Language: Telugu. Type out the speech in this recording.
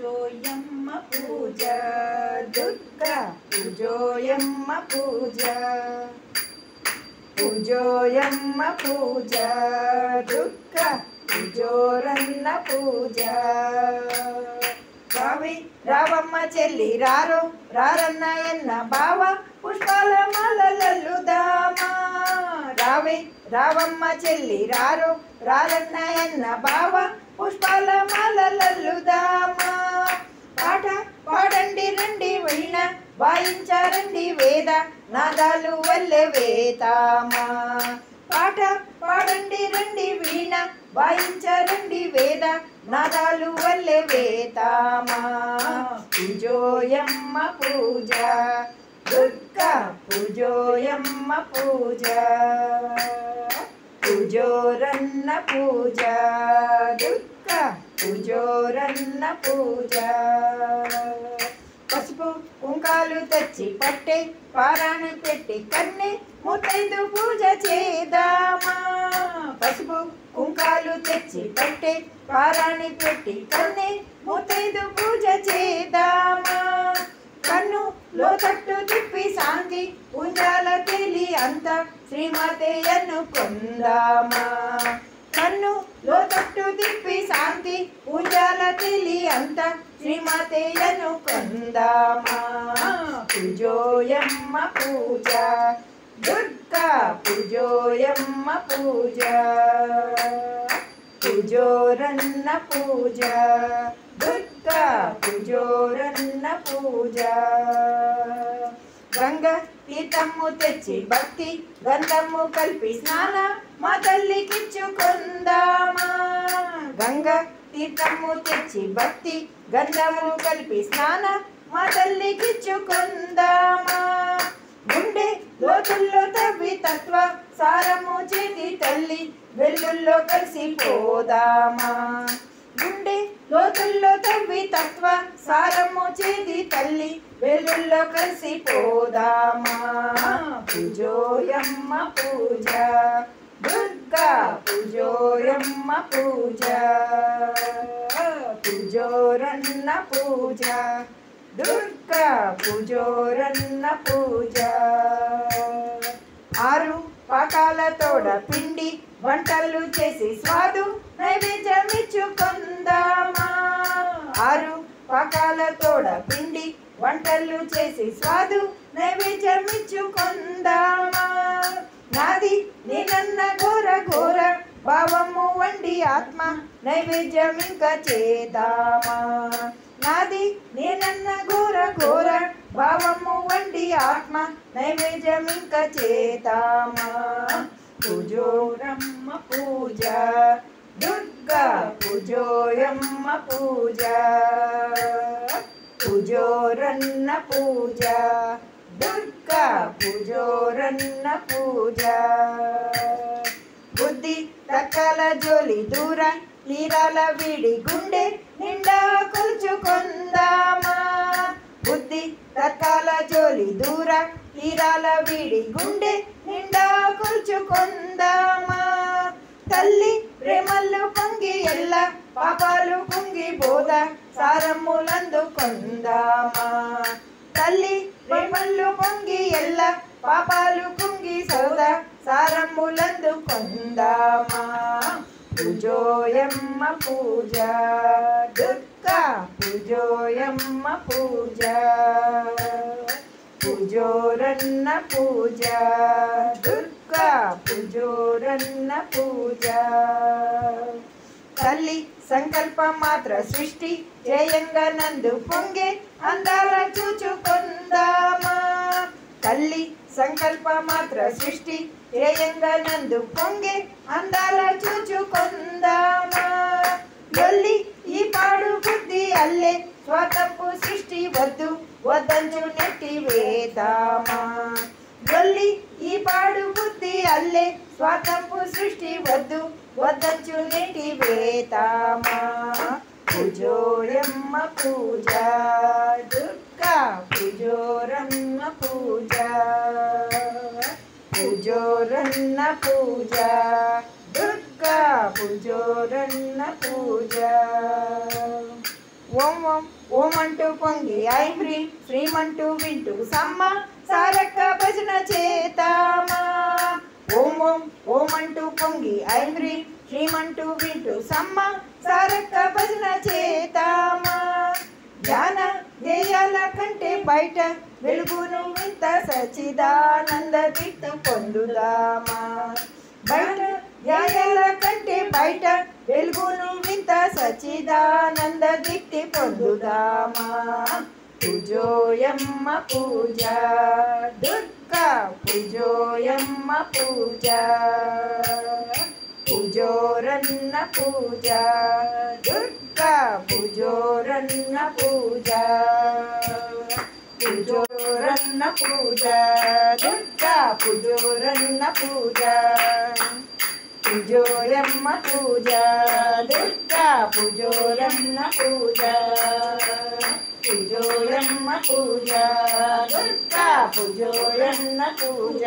పూజోయమ్మ పూజ దుర్గా పూజోయమ్మ పూజ పూజోయమ్మ పూజ దుర్గా పూజోరన్న పూజ రావి రావమ్మ చెల్లి రారో రారన్న ఎన్న బావ పుష్పాల మాలలల్లుదామా రావి రావమ్మ చెల్లి రారో రారన్న ఎన్న బావ పుష్పాల మాలలల్లుదామా పాట పాడండి రండి వీణ వాయించారండి వేద నాదాలు వల్లె వేతామా పాట పాడండి రండి వీణ వాయించారండి వేద నాదాలు వల్లె వేతామా పూజోయమ్మ పూజ దుర్గా పూజోయమ్మ పూజ పూజోరన్న పూజ దుర్గా పూజోరన్న పూజ పసుపు కుంకాలు తెచ్చి పట్టే పారాణి పెట్టి కన్నె ముత్తైదు పూజ చేద్దామా పసుపు కుంకాలు తెచ్చి పట్టే పారాణి పెట్టి కన్నె ముత్తైదు పూజ చేద్దామా కన్ను లోతట్టు తిప్పి శాంతి పుంజాల తెలి అంత శ్రీమతే అనుకుందామా కన్ను లోతట్టు తిప్పి శాంతి పూజాల తెలి అంత శ్రీమతే అనుకుందామా పూజోయమ్మ పూజ దుర్గా పూజోయమ్మ పూజ పూజోరన్న పూజ దుర్గా పూజోరన్న పూజ గంగ తీర్థము తెచ్చి భక్తి గంధము కలిపి స్నాన మా తల్లికిచ్చుకుందామా గంగ తీర్థము తెచ్చి భక్తి గంధము కలిపి స్నాన మా తల్లికిచ్చుకుందామా గుండె లోతుల్లో తవ్వి తత్వ సారము చేతి తల్లి వెల్లుల్లో కలిసిపోదామా గుండె లోతుల్లో తవ్వి తత్వ సారము చేతి తల్లి వెల్లుల్లో కలిసిపోదామా పూజోయమ్మ పూజ దుర్గా పూజోయమ్మ పూజ పూజోరన్న పూజ దుర్గా పూజోరన్న పూజ ఆరు పాకాల తోడ పిండి వంటలు చేసి స్వాదు నైవేద్యమిచ్చుకుందామా ఆరు పాకాల తోడ పిండి వంటలు చేసి స్వాదు నైవేద్యమిచ్చుకుందామా నాది నేనన్న ఘోర ఘోర భావము వండి ఆత్మ నైవేద్యం ఇంకా చేద్దామా నాది నేనన్న ఘోర ఘోర భావము వండి ఆత్మ నైవేద్యం ఇంకా చేద్దామా పూజోరమ్మ పూజ దుర్గా పూజోయమ్మ పూజ పూజోరన్న పూజ దుర్గా పూజోరన్న పూజ బుద్ధి తక్కల జోలి దూర తీరాల విడి గుండె నిండా కొలుచుకుందామా బుద్ధి తక్కల జోలి దూర తీరాల విడి గుండె నిండా కొలుచుకుందామా తల్లి ప్రేమలు పొంగి ఎల్ల పాపాలు కుంగి బోధ సారములందుకుందామా తల్లి ప్రేమలు పొంగి ఎల్ల పాపాలు కుంగి సోద సారములందుకుందామా పూజోయమ్మ పూజ దుర్గా పూజోయమ్మ పూజ పూజోరన్న పూజ దుర్గా పూజోరన్న పూజ తల్లి సంకల్ప మాత్ర సృష్టి జయంగా నందు పొంగే అందాల చూచుకుందామా తల్లి సంకల్ప మాత్ర సృష్టి జయంగా నందు పొంగే అందాల చూచుకుందామా లొల్లి ఈ పాడు బుద్ధి అల్లే స్వతప్పు సృష్టి వద్దు వద్దంచు నెట్టి వేదామా లొల్లి ఈ పాడు బుద్ధి అల్లే స్వతప్పు సృష్టి వద్దు వద్దంచు నెట్టి వేతామా పూజోయమ్మ పూజ దుర్గా పూజోరమ్మ పూజ పూజోరన్న పూజ దుర్గా పూజోరన్న పూజ ఓం ఓం ఓం అంటూ పొంగి ఐం హ్రీం శ్రీమంటూ వింటూ సమ్మ సారక్క భజన చేతామా. ఓం ఓం ఓం అంటూ పొంగి ఐం హ్రీం శ్రీమంటూ వింటూ సమ్మ సారక్క భజన చేతామా. ధ్యాన ధ్యేయాల కంటే బయట వెలుగును ఇంత సచ్చిదానంద దీప్తి పొందుదామా. బయట ధ్యాయాల కంటే బయట వెలుగును వింత సచ్చిదానంద దీప్తి పొందుదామా. పూజోయమ్మ పూజ దుర్గా పూజోయమ్మ పూజ పూజోరన్న పూజ దుర్గా పూజోరన్న పూజ పూజోరన్న పూజ దుర్గా పూజోరన్న పూజ పూజోయమ్మ పూజ దుర్గా పూజోరన్న పూజ పూజోయమ్మ పూజ దుర్గా పూజోరన్న పూజ.